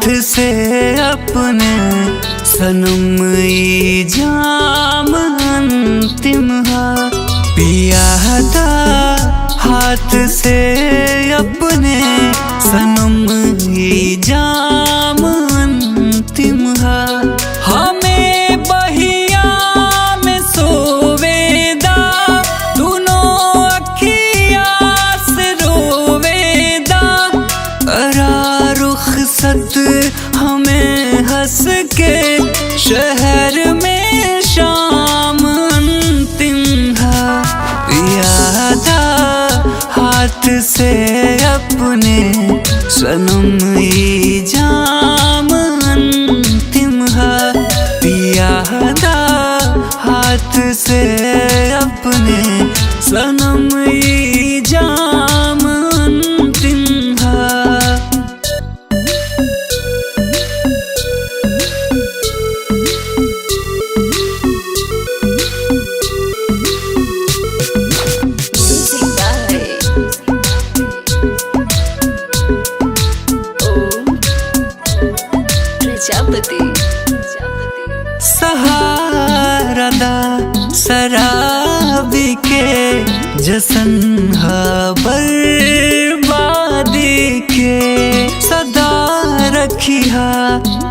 हाथ से अपने सनम ई जाम अंतिम हा पिया था। हाथ से अपने सनम ई जाम अंतिम हा। हमें बहिया में सोवेदा दोनों अखिया से रोवेदा करा रुखसत हमें हंस के शहर में शाम अंतिम हा पिया था। हाथ से अपने सनम ई जाम अंतिम हा पिया था। हाथ से अपने सनम ई जाम अंतिम हा। सहारा दा शराबी के जसन बर्बादी के सदा रखिया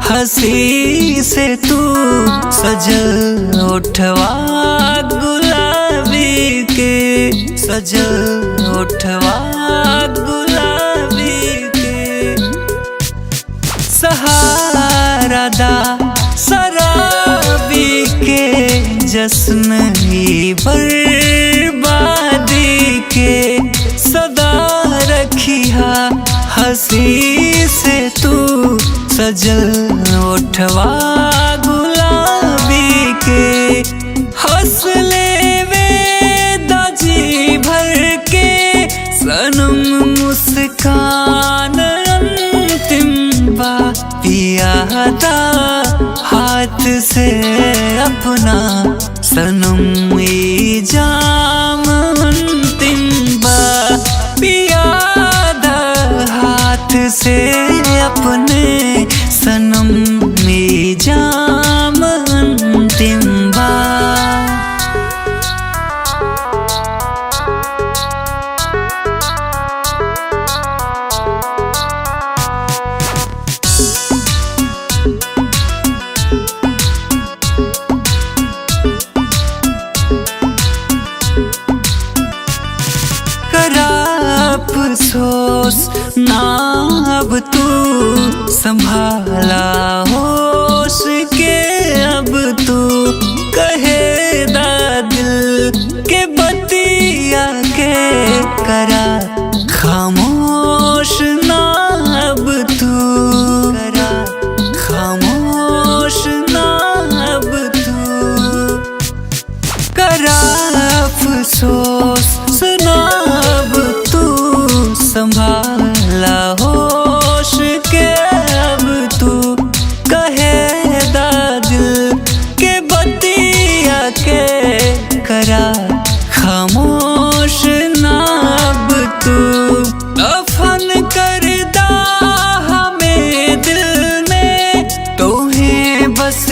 हंसी से तू सजल उठवा गुलाबी के सजल उठवा गुलाबी के। सहारा दा शराबी के जश्न ही बर्बादी के सदा रखिया हंसी से तू सजल उठवा गुलाबी के। हंस ले वेदा जी भर के सनम मुस्कान अंतिम बा पिया था। हाथ से अपना सनम ई जाम अंतिम बा पिया था। हाथ से अपने सनम ई जाम अंतिम बा। अफसोस ना अब तू संभाला होश के अब तू कहे दा दिल के बतिया के करा खामोश ना अब तू करा खामोश ना अब तू करा अफसोस सुना अब तू संभाला होश के अब तू कहे दा दिल के बतिया के करा खामोश ना अब तू। दफन कर दा हमें दिल में तोहें बस